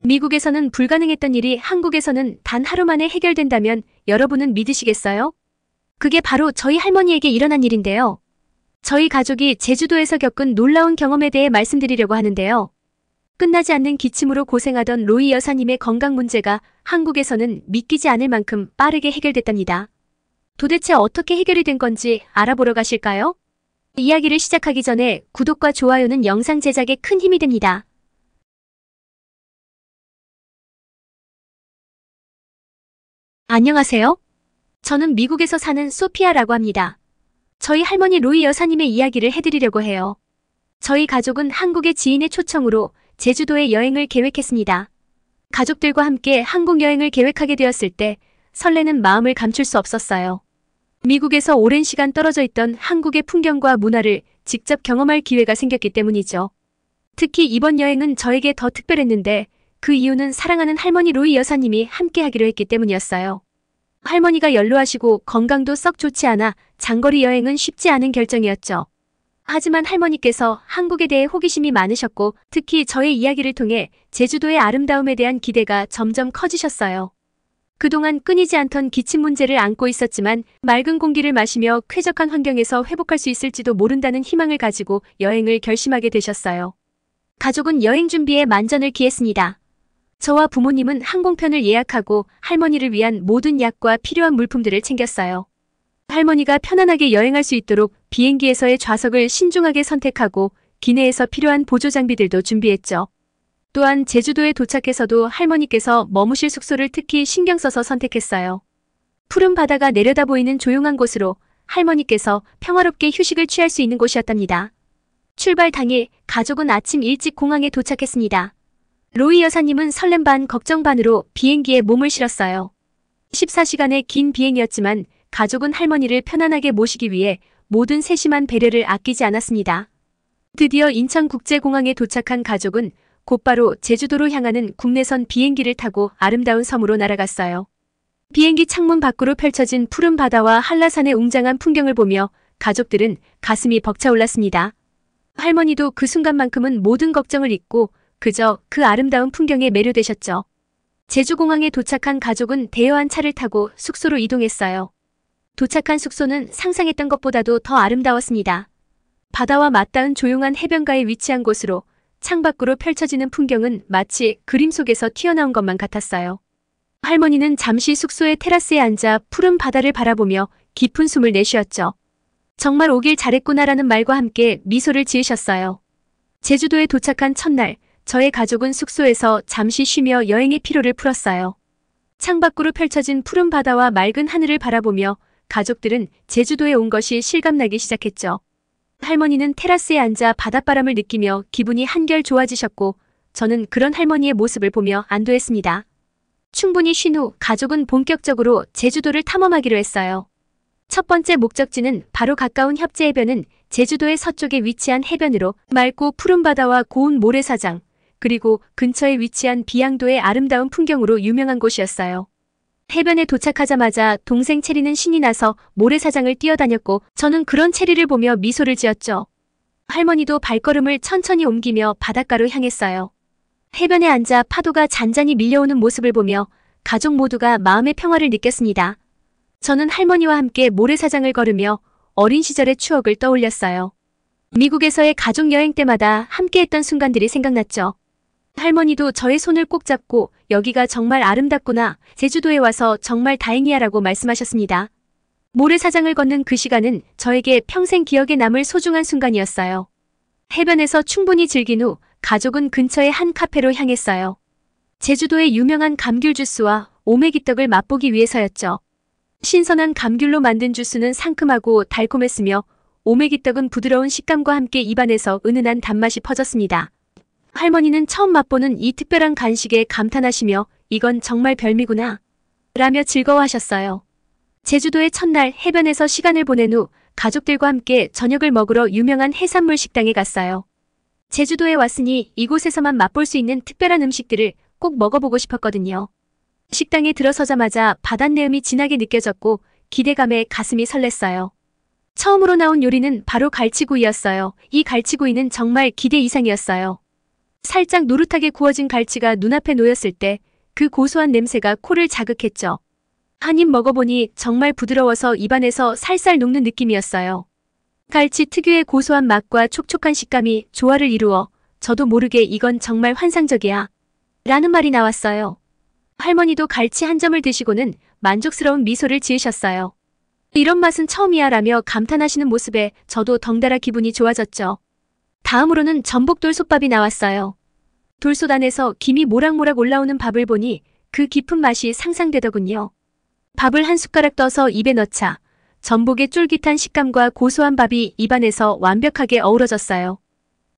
미국에서는 불가능했던 일이 한국에서는 단 하루 만에 해결된다면 여러분은 믿으시겠어요? 그게 바로 저희 할머니에게 일어난 일인데요. 저희 가족이 제주도에서 겪은 놀라운 경험에 대해 말씀드리려고 하는데요. 끝나지 않는 기침으로 고생하던 로이 여사님의 건강 문제가 한국에서는 믿기지 않을 만큼 빠르게 해결됐답니다. 도대체 어떻게 해결이 된 건지 알아보러 가실까요? 이야기를 시작하기 전에 구독과 좋아요는 영상 제작에 큰 힘이 됩니다. 안녕하세요. 저는 미국에서 사는 소피아라고 합니다. 저희 할머니 로이 여사님의 이야기를 해드리려고 해요. 저희 가족은 한국의 지인의 초청으로 제주도에 여행을 계획했습니다. 가족들과 함께 한국 여행을 계획하게 되었을 때 설레는 마음을 감출 수 없었어요. 미국에서 오랜 시간 떨어져 있던 한국의 풍경과 문화를 직접 경험할 기회가 생겼기 때문이죠. 특히 이번 여행은 저에게 더 특별했는데 그 이유는 사랑하는 할머니 로이 여사님이 함께 하기로 했기 때문이었어요. 할머니가 연로하시고 건강도 썩 좋지 않아 장거리 여행은 쉽지 않은 결정이었죠. 하지만 할머니께서 한국에 대해 호기심이 많으셨고 특히 저의 이야기를 통해 제주도의 아름다움에 대한 기대가 점점 커지셨어요. 그동안 끊이지 않던 기침 문제를 안고 있었지만 맑은 공기를 마시며 쾌적한 환경에서 회복할 수 있을지도 모른다는 희망을 가지고 여행을 결심하게 되셨어요. 가족은 여행 준비에 만전을 기했습니다. 저와 부모님은 항공편을 예약하고 할머니를 위한 모든 약과 필요한 물품들을 챙겼어요. 할머니가 편안하게 여행할 수 있도록 비행기에서의 좌석을 신중하게 선택하고 기내에서 필요한 보조 장비들도 준비했죠. 또한 제주도에 도착해서도 할머니께서 머무실 숙소를 특히 신경 써서 선택했어요. 푸른 바다가 내려다 보이는 조용한 곳으로 할머니께서 평화롭게 휴식을 취할 수 있는 곳이었답니다. 출발 당일 가족은 아침 일찍 공항에 도착했습니다. 로이 여사님은 설렘 반 걱정 반으로 비행기에 몸을 실었어요. 14시간의 긴 비행이었지만 가족은 할머니를 편안하게 모시기 위해 모든 세심한 배려를 아끼지 않았습니다. 드디어 인천국제공항에 도착한 가족은 곧바로 제주도로 향하는 국내선 비행기를 타고 아름다운 섬으로 날아갔어요. 비행기 창문 밖으로 펼쳐진 푸른 바다와 한라산의 웅장한 풍경을 보며 가족들은 가슴이 벅차올랐습니다. 할머니도 그 순간만큼은 모든 걱정을 잊고 그저 그 아름다운 풍경에 매료되셨죠. 제주공항에 도착한 가족은 대여한 차를 타고 숙소로 이동했어요. 도착한 숙소는 상상했던 것보다도 더 아름다웠습니다. 바다와 맞닿은 조용한 해변가에 위치한 곳으로 창밖으로 펼쳐지는 풍경은 마치 그림 속에서 튀어나온 것만 같았어요. 할머니는 잠시 숙소의 테라스에 앉아 푸른 바다를 바라보며 깊은 숨을 내쉬었죠. 정말 오길 잘했구나라는 말과 함께 미소를 지으셨어요. 제주도에 도착한 첫날, 저의 가족은 숙소에서 잠시 쉬며 여행의 피로를 풀었어요. 창밖으로 펼쳐진 푸른 바다와 맑은 하늘을 바라보며 가족들은 제주도에 온 것이 실감나기 시작했죠. 할머니는 테라스에 앉아 바닷바람을 느끼며 기분이 한결 좋아지셨고 저는 그런 할머니의 모습을 보며 안도했습니다. 충분히 쉰 후 가족은 본격적으로 제주도를 탐험하기로 했어요. 첫 번째 목적지는 바로 가까운 협재해변은 제주도의 서쪽에 위치한 해변으로 맑고 푸른 바다와 고운 모래사장, 그리고 근처에 위치한 비양도의 아름다운 풍경으로 유명한 곳이었어요. 해변에 도착하자마자 동생 체리는 신이 나서 모래사장을 뛰어다녔고 저는 그런 체리를 보며 미소를 지었죠. 할머니도 발걸음을 천천히 옮기며 바닷가로 향했어요. 해변에 앉아 파도가 잔잔히 밀려오는 모습을 보며 가족 모두가 마음의 평화를 느꼈습니다. 저는 할머니와 함께 모래사장을 걸으며 어린 시절의 추억을 떠올렸어요. 미국에서의 가족여행 때마다 함께했던 순간들이 생각났죠. 할머니도 저의 손을 꼭 잡고 여기가 정말 아름답구나, 제주도에 와서 정말 다행이야 라고 말씀하셨습니다. 모래사장을 걷는 그 시간은 저에게 평생 기억에 남을 소중한 순간이었어요. 해변에서 충분히 즐긴 후 가족은 근처의 한 카페로 향했어요. 제주도의 유명한 감귤 주스와 오메기떡을 맛보기 위해서였죠. 신선한 감귤로 만든 주스는 상큼하고 달콤했으며 오메기떡은 부드러운 식감과 함께 입안에서 은은한 단맛이 퍼졌습니다. 할머니는 처음 맛보는 이 특별한 간식에 감탄하시며 이건 정말 별미구나 라며 즐거워하셨어요. 제주도의 첫날 해변에서 시간을 보낸 후 가족들과 함께 저녁을 먹으러 유명한 해산물 식당에 갔어요. 제주도에 왔으니 이곳에서만 맛볼 수 있는 특별한 음식들을 꼭 먹어보고 싶었거든요. 식당에 들어서자마자 바닷내음이 진하게 느껴졌고 기대감에 가슴이 설렜어요. 처음으로 나온 요리는 바로 갈치구이였어요. 이 갈치구이는 정말 기대 이상이었어요. 살짝 노릇하게 구워진 갈치가 눈앞에 놓였을 때 그 고소한 냄새가 코를 자극했죠. 한 입 먹어보니 정말 부드러워서 입안에서 살살 녹는 느낌이었어요. 갈치 특유의 고소한 맛과 촉촉한 식감이 조화를 이루어 저도 모르게 이건 정말 환상적이야 라는 말이 나왔어요. 할머니도 갈치 한 점을 드시고는 만족스러운 미소를 지으셨어요. 이런 맛은 처음이야 라며 감탄하시는 모습에 저도 덩달아 기분이 좋아졌죠. 다음으로는 전복돌솥밥이 나왔어요. 돌솥 안에서 김이 모락모락 올라오는 밥을 보니 그 깊은 맛이 상상되더군요. 밥을 한 숟가락 떠서 입에 넣자 전복의 쫄깃한 식감과 고소한 밥이 입안에서 완벽하게 어우러졌어요.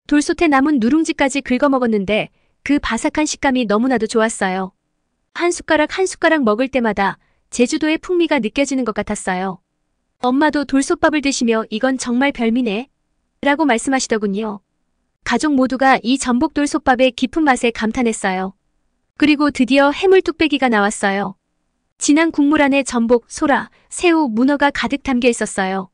돌솥에 남은 누룽지까지 긁어 먹었는데 그 바삭한 식감이 너무나도 좋았어요. 한 숟가락 한 숟가락 먹을 때마다 제주도의 풍미가 느껴지는 것 같았어요. 엄마도 돌솥밥을 드시며 이건 정말 별미네 라고 말씀하시더군요. 가족 모두가 이 전복 돌솥밥의 깊은 맛에 감탄했어요. 그리고 드디어 해물 뚝배기가 나왔어요. 진한 국물 안에 전복, 소라, 새우, 문어가 가득 담겨 있었어요.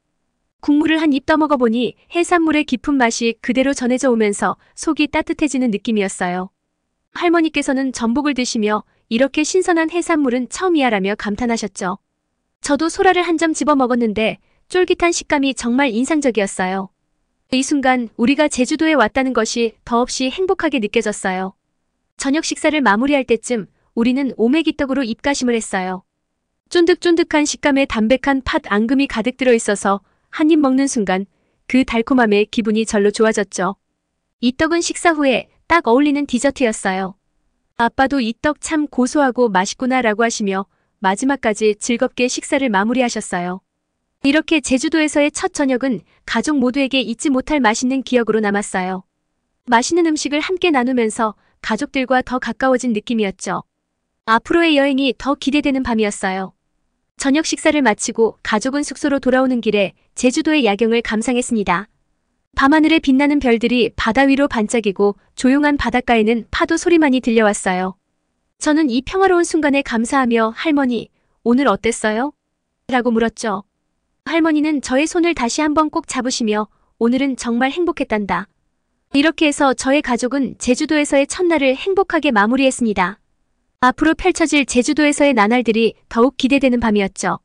국물을 한 입 떠먹어보니 해산물의 깊은 맛이 그대로 전해져 오면서 속이 따뜻해지는 느낌이었어요. 할머니께서는 전복을 드시며 이렇게 신선한 해산물은 처음이야라며 감탄하셨죠. 저도 소라를 한 점 집어 먹었는데 쫄깃한 식감이 정말 인상적이었어요. 이 순간 우리가 제주도에 왔다는 것이 더없이 행복하게 느껴졌어요. 저녁 식사를 마무리할 때쯤 우리는 오메기떡으로 입가심을 했어요. 쫀득쫀득한 식감에 담백한 팥 앙금이 가득 들어있어서 한 입 먹는 순간 그 달콤함에 기분이 절로 좋아졌죠. 이 떡은 식사 후에 딱 어울리는 디저트였어요. 아빠도 이 떡 참 고소하고 맛있구나 라고 하시며 마지막까지 즐겁게 식사를 마무리하셨어요. 이렇게 제주도에서의 첫 저녁은 가족 모두에게 잊지 못할 맛있는 기억으로 남았어요. 맛있는 음식을 함께 나누면서 가족들과 더 가까워진 느낌이었죠. 앞으로의 여행이 더 기대되는 밤이었어요. 저녁 식사를 마치고 가족은 숙소로 돌아오는 길에 제주도의 야경을 감상했습니다. 밤하늘에 빛나는 별들이 바다 위로 반짝이고 조용한 바닷가에는 파도 소리만이 들려왔어요. 저는 이 평화로운 순간에 감사하며 할머니, 오늘 어땠어요? 라고 물었죠. 할머니는 저의 손을 다시 한번 꼭 잡으시며 오늘은 정말 행복했단다. 이렇게 해서 저의 가족은 제주도에서의 첫날을 행복하게 마무리했습니다. 앞으로 펼쳐질 제주도에서의 나날들이 더욱 기대되는 밤이었죠.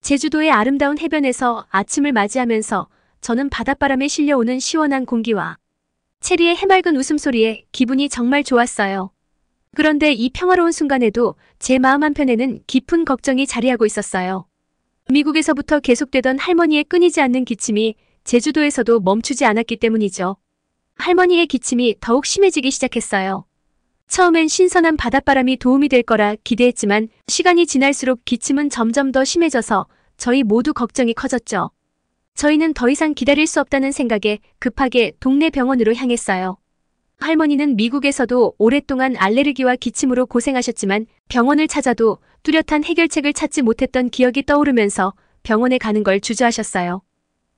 제주도의 아름다운 해변에서 아침을 맞이하면서 저는 바닷바람에 실려오는 시원한 공기와 체리의 해맑은 웃음소리에 기분이 정말 좋았어요. 그런데 이 평화로운 순간에도 제 마음 한편에는 깊은 걱정이 자리하고 있었어요. 미국에서부터 계속되던 할머니의 끊이지 않는 기침이 제주도에서도 멈추지 않았기 때문이죠. 할머니의 기침이 더욱 심해지기 시작했어요. 처음엔 신선한 바닷바람이 도움이 될 거라 기대했지만 시간이 지날수록 기침은 점점 더 심해져서 저희 모두 걱정이 커졌죠. 저희는 더 이상 기다릴 수 없다는 생각에 급하게 동네 병원으로 향했어요. 할머니는 미국에서도 오랫동안 알레르기와 기침으로 고생하셨지만 병원을 찾아도 뚜렷한 해결책을 찾지 못했던 기억이 떠오르면서 병원에 가는 걸 주저하셨어요.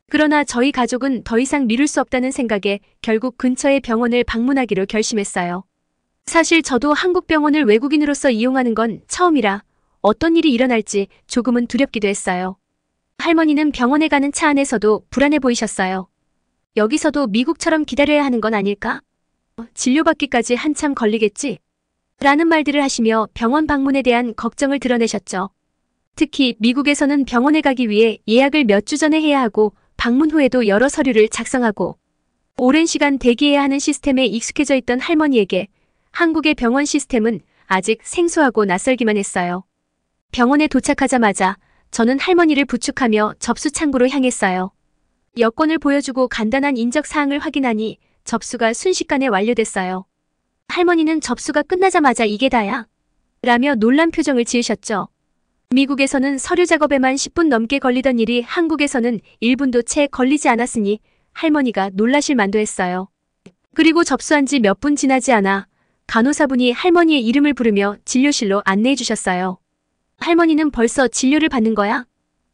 그러나 저희 가족은 더 이상 미룰 수 없다는 생각에 결국 근처의 병원을 방문하기로 결심했어요. 사실 저도 한국 병원을 외국인으로서 이용하는 건 처음이라 어떤 일이 일어날지 조금은 두렵기도 했어요. 할머니는 병원에 가는 차 안에서도 불안해 보이셨어요. 여기서도 미국처럼 기다려야 하는 건 아닐까? 진료받기까지 한참 걸리겠지? 라는 말들을 하시며 병원 방문에 대한 걱정을 드러내셨죠. 특히 미국에서는 병원에 가기 위해 예약을 몇 주 전에 해야 하고 방문 후에도 여러 서류를 작성하고 오랜 시간 대기해야 하는 시스템에 익숙해져 있던 할머니에게 한국의 병원 시스템은 아직 생소하고 낯설기만 했어요. 병원에 도착하자마자 저는 할머니를 부축하며 접수 창구로 향했어요. 여권을 보여주고 간단한 인적 사항을 확인하니 접수가 순식간에 완료됐어요. 할머니는 접수가 끝나자마자 이게 다야? 라며 놀란 표정을 지으셨죠. 미국에서는 서류 작업에만 10분 넘게 걸리던 일이 한국에서는 1분도 채 걸리지 않았으니 할머니가 놀라실 만도 했어요. 그리고 접수한 지 몇 분 지나지 않아 간호사분이 할머니의 이름을 부르며 진료실로 안내해 주셨어요. 할머니는 벌써 진료를 받는 거야?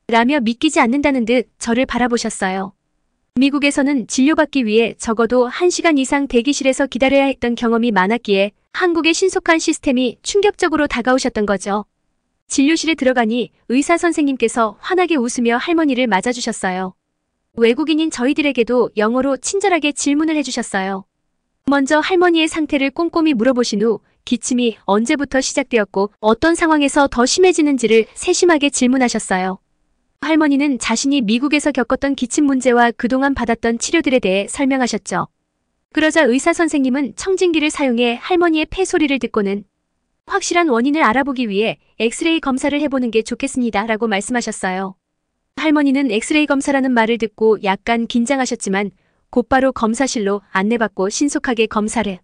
라며 믿기지 않는다는 듯 저를 바라보셨어요. 미국에서는 진료받기 위해 적어도 1시간 이상 대기실에서 기다려야 했던 경험이 많았기에 한국의 신속한 시스템이 충격적으로 다가오셨던 거죠. 진료실에 들어가니 의사 선생님께서 환하게 웃으며 할머니를 맞아주셨어요. 외국인인 저희들에게도 영어로 친절하게 질문을 해주셨어요. 먼저 할머니의 상태를 꼼꼼히 물어보신 후 기침이 언제부터 시작되었고 어떤 상황에서 더 심해지는지를 세심하게 질문하셨어요. 할머니는 자신이 미국에서 겪었던 기침 문제와 그동안 받았던 치료들에 대해 설명하셨죠. 그러자 의사 선생님은 청진기를 사용해 할머니의 폐 소리를 듣고는 확실한 원인을 알아보기 위해 엑스레이 검사를 해보는 게 좋겠습니다 라고 말씀하셨어요. 할머니는 엑스레이 검사라는 말을 듣고 약간 긴장하셨지만 곧바로 검사실로 안내받고 신속하게 검사를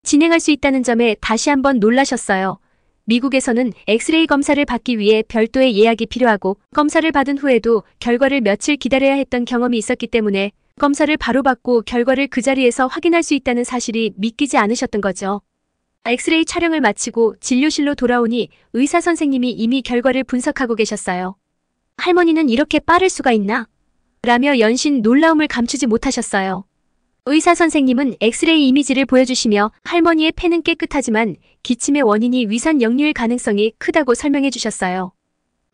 진행할 수 있다는 점에 다시 한번 놀라셨어요. 미국에서는 엑스레이 검사를 받기 위해 별도의 예약이 필요하고 검사를 받은 후에도 결과를 며칠 기다려야 했던 경험이 있었기 때문에 검사를 바로 받고 결과를 그 자리에서 확인할 수 있다는 사실이 믿기지 않으셨던 거죠. 엑스레이 촬영을 마치고 진료실로 돌아오니 의사 선생님이 이미 결과를 분석하고 계셨어요. 할머니는 이렇게 빠를 수가 있나? 라며 연신 놀라움을 감추지 못하셨어요. 의사 선생님은 엑스레이 이미지를 보여주시며 할머니의 폐는 깨끗하지만 기침의 원인이 위산 역류일 가능성이 크다고 설명해 주셨어요.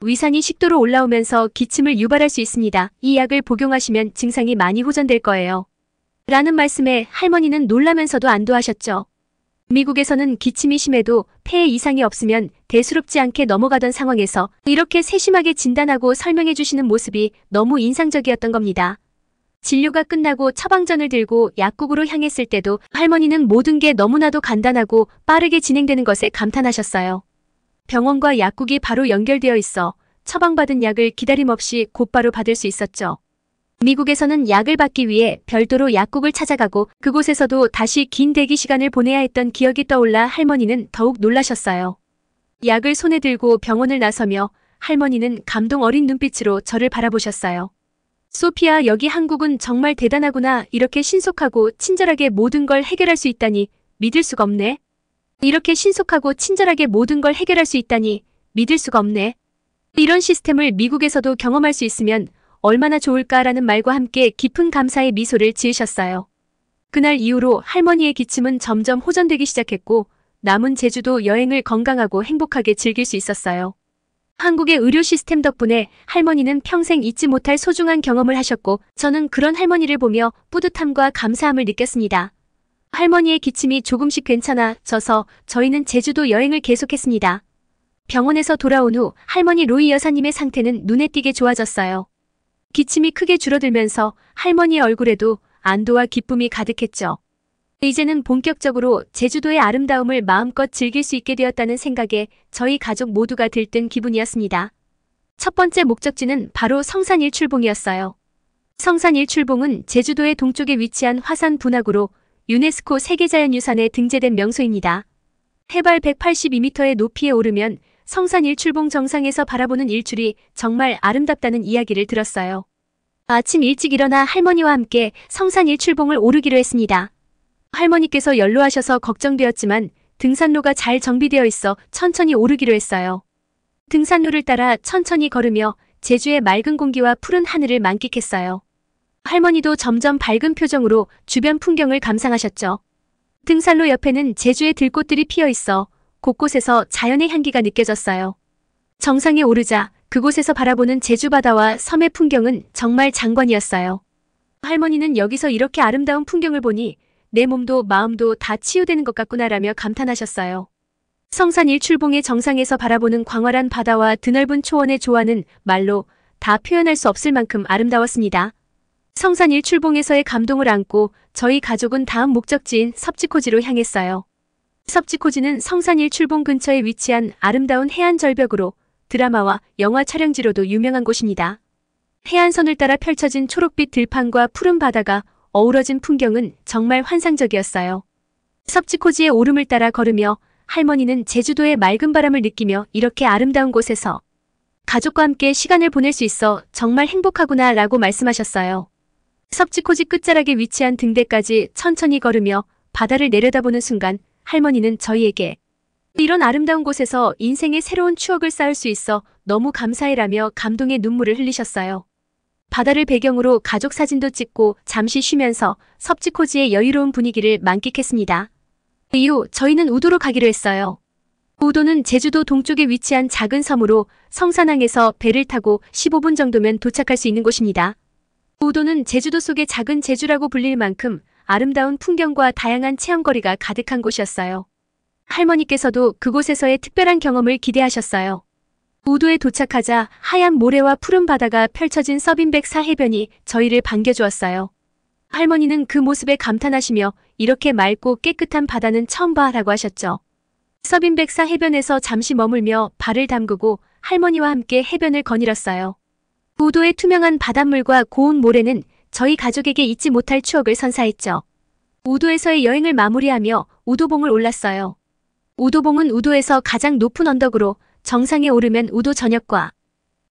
위산이 식도로 올라오면서 기침을 유발할 수 있습니다. 이 약을 복용하시면 증상이 많이 호전될 거예요. 라는 말씀에 할머니는 놀라면서도 안도하셨죠. 미국에서는 기침이 심해도 폐에 이상이 없으면 대수롭지 않게 넘어가던 상황에서 이렇게 세심하게 진단하고 설명해 주시는 모습이 너무 인상적이었던 겁니다. 진료가 끝나고 처방전을 들고 약국으로 향했을 때도 할머니는 모든 게 너무나도 간단하고 빠르게 진행되는 것에 감탄하셨어요. 병원과 약국이 바로 연결되어 있어 처방받은 약을 기다림 없이 곧바로 받을 수 있었죠. 미국에서는 약을 받기 위해 별도로 약국을 찾아가고 그곳에서도 다시 긴 대기 시간을 보내야 했던 기억이 떠올라 할머니는 더욱 놀라셨어요. 약을 손에 들고 병원을 나서며 할머니는 감동 어린 눈빛으로 저를 바라보셨어요. 소피아, 여기 한국은 정말 대단하구나. 이렇게 신속하고 친절하게 모든 걸 해결할 수 있다니 믿을 수가 없네. 이렇게 신속하고 친절하게 모든 걸 해결할 수 있다니 믿을 수가 없네. 이런 시스템을 미국에서도 경험할 수 있으면 얼마나 좋을까라는 말과 함께 깊은 감사의 미소를 지으셨어요. 그날 이후로 할머니의 기침은 점점 호전되기 시작했고 남은 제주도 여행을 건강하고 행복하게 즐길 수 있었어요. 한국의 의료 시스템 덕분에 할머니는 평생 잊지 못할 소중한 경험을 하셨고 저는 그런 할머니를 보며 뿌듯함과 감사함을 느꼈습니다. 할머니의 기침이 조금씩 괜찮아져서 저희는 제주도 여행을 계속했습니다. 병원에서 돌아온 후 할머니 로이 여사님의 상태는 눈에 띄게 좋아졌어요. 기침이 크게 줄어들면서 할머니의 얼굴에도 안도와 기쁨이 가득했죠. 이제는 본격적으로 제주도의 아름다움을 마음껏 즐길 수 있게 되었다는 생각에 저희 가족 모두가 들뜬 기분이었습니다. 첫 번째 목적지는 바로 성산 일출봉이었어요. 성산 일출봉은 제주도의 동쪽에 위치한 화산 분화구로 유네스코 세계자연유산에 등재된 명소입니다. 해발 182m의 높이에 오르면 성산 일출봉 정상에서 바라보는 일출이 정말 아름답다는 이야기를 들었어요. 아침 일찍 일어나 할머니와 함께 성산 일출봉을 오르기로 했습니다. 할머니께서 연로하셔서 걱정되었지만 등산로가 잘 정비되어 있어 천천히 오르기로 했어요. 등산로를 따라 천천히 걸으며 제주의 맑은 공기와 푸른 하늘을 만끽했어요. 할머니도 점점 밝은 표정으로 주변 풍경을 감상하셨죠. 등산로 옆에는 제주의 들꽃들이 피어 있어 곳곳에서 자연의 향기가 느껴졌어요. 정상에 오르자 그곳에서 바라보는 제주 바다와 섬의 풍경은 정말 장관이었어요. 할머니는 여기서 이렇게 아름다운 풍경을 보니 내 몸도 마음도 다 치유되는 것 같구나라며 감탄하셨어요. 성산 일출봉의 정상에서 바라보는 광활한 바다와 드넓은 초원의 조화는 말로 다 표현할 수 없을 만큼 아름다웠습니다. 성산 일출봉에서의 감동을 안고 저희 가족은 다음 목적지인 섭지코지로 향했어요. 섭지코지는 성산 일출봉 근처에 위치한 아름다운 해안 절벽으로 드라마와 영화 촬영지로도 유명한 곳입니다. 해안선을 따라 펼쳐진 초록빛 들판과 푸른 바다가 어우러진 풍경은 정말 환상적이었어요. 섭지코지의 오름을 따라 걸으며 할머니는 제주도의 맑은 바람을 느끼며 이렇게 아름다운 곳에서 가족과 함께 시간을 보낼 수 있어 정말 행복하구나 라고 말씀하셨어요. 섭지코지 끝자락에 위치한 등대까지 천천히 걸으며 바다를 내려다보는 순간 할머니는 저희에게 이런 아름다운 곳에서 인생의 새로운 추억을 쌓을 수 있어 너무 감사해라며 감동의 눈물을 흘리셨어요. 바다를 배경으로 가족 사진도 찍고 잠시 쉬면서 섭지코지의 여유로운 분위기를 만끽했습니다. 이후 저희는 우도로 가기로 했어요. 우도는 제주도 동쪽에 위치한 작은 섬으로 성산항에서 배를 타고 15분 정도면 도착할 수 있는 곳입니다. 우도는 제주도 속의 작은 제주라고 불릴 만큼 아름다운 풍경과 다양한 체험거리가 가득한 곳이었어요. 할머니께서도 그곳에서의 특별한 경험을 기대하셨어요. 우도에 도착하자 하얀 모래와 푸른 바다가 펼쳐진 서빈백사 해변이 저희를 반겨주었어요. 할머니는 그 모습에 감탄하시며 이렇게 맑고 깨끗한 바다는 처음 봐라고 하셨죠. 서빈백사 해변에서 잠시 머물며 발을 담그고 할머니와 함께 해변을 거닐었어요. 우도의 투명한 바닷물과 고운 모래는 저희 가족에게 잊지 못할 추억을 선사했죠. 우도에서의 여행을 마무리하며 우도봉을 올랐어요. 우도봉은 우도에서 가장 높은 언덕으로 정상에 오르면 우도 전역과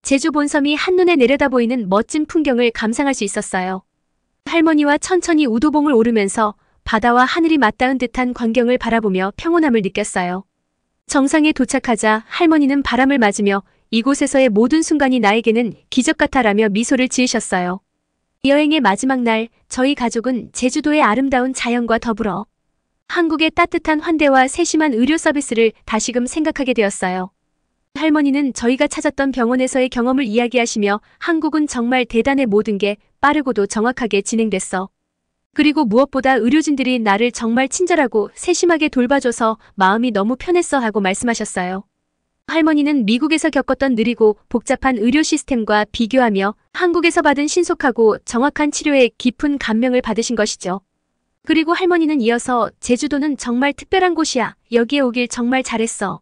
제주 본섬이 한눈에 내려다 보이는 멋진 풍경을 감상할 수 있었어요. 할머니와 천천히 우도봉을 오르면서 바다와 하늘이 맞닿은 듯한 광경을 바라보며 평온함을 느꼈어요. 정상에 도착하자 할머니는 바람을 맞으며 이곳에서의 모든 순간이 나에게는 기적 같아라며 미소를 지으셨어요. 여행의 마지막 날, 저희 가족은 제주도의 아름다운 자연과 더불어 한국의 따뜻한 환대와 세심한 의료 서비스를 다시금 생각하게 되었어요. 할머니는 저희가 찾았던 병원에서의 경험을 이야기하시며 한국은 정말 대단해, 모든 게 빠르고도 정확하게 진행됐어. 그리고 무엇보다 의료진들이 나를 정말 친절하고 세심하게 돌봐줘서 마음이 너무 편했어 하고 말씀하셨어요. 할머니는 미국에서 겪었던 느리고 복잡한 의료 시스템과 비교하며 한국에서 받은 신속하고 정확한 치료에 깊은 감명을 받으신 것이죠. 그리고 할머니는 이어서 제주도는 정말 특별한 곳이야. 여기에 오길 정말 잘했어.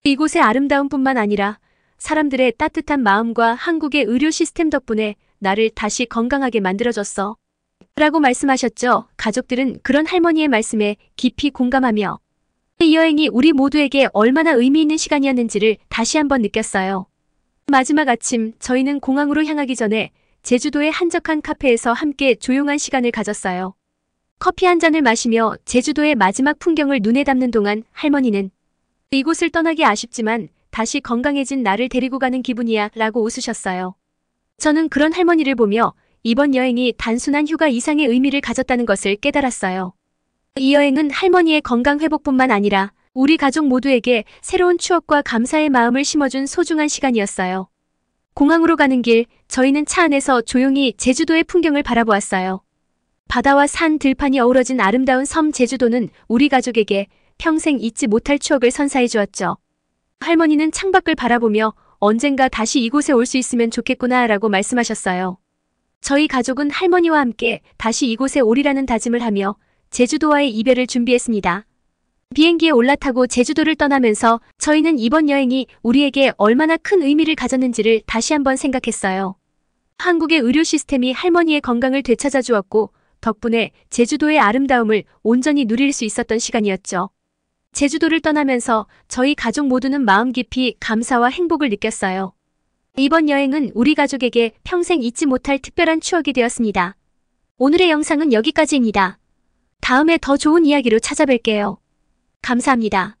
이곳의 아름다움뿐만 아니라 사람들의 따뜻한 마음과 한국의 의료 시스템 덕분에 나를 다시 건강하게 만들어줬어. 라고 말씀하셨죠. 가족들은 그런 할머니의 말씀에 깊이 공감하며 이 여행이 우리 모두에게 얼마나 의미 있는 시간이었는지를 다시 한번 느꼈어요. 마지막 아침, 저희는 공항으로 향하기 전에 제주도의 한적한 카페에서 함께 조용한 시간을 가졌어요. 커피 한 잔을 마시며 제주도의 마지막 풍경을 눈에 담는 동안 할머니는 이곳을 떠나기 아쉽지만 다시 건강해진 나를 데리고 가는 기분이야 라고 웃으셨어요. 저는 그런 할머니를 보며 이번 여행이 단순한 휴가 이상의 의미를 가졌다는 것을 깨달았어요. 이 여행은 할머니의 건강 회복뿐만 아니라 우리 가족 모두에게 새로운 추억과 감사의 마음을 심어준 소중한 시간이었어요. 공항으로 가는 길, 저희는 차 안에서 조용히 제주도의 풍경을 바라보았어요. 바다와 산, 들판이 어우러진 아름다운 섬 제주도는 우리 가족에게 평생 잊지 못할 추억을 선사해 주었죠. 할머니는 창밖을 바라보며 언젠가 다시 이곳에 올 수 있으면 좋겠구나 라고 말씀하셨어요. 저희 가족은 할머니와 함께 다시 이곳에 오리라는 다짐을 하며 제주도와의 이별을 준비했습니다. 비행기에 올라타고 제주도를 떠나면서 저희는 이번 여행이 우리에게 얼마나 큰 의미를 가졌는지를 다시 한번 생각했어요. 한국의 의료 시스템이 할머니의 건강을 되찾아 주었고 덕분에 제주도의 아름다움을 온전히 누릴 수 있었던 시간이었죠. 제주도를 떠나면서 저희 가족 모두는 마음 깊이 감사와 행복을 느꼈어요. 이번 여행은 우리 가족에게 평생 잊지 못할 특별한 추억이 되었습니다. 오늘의 영상은 여기까지입니다. 다음에 더 좋은 이야기로 찾아뵐게요. 감사합니다.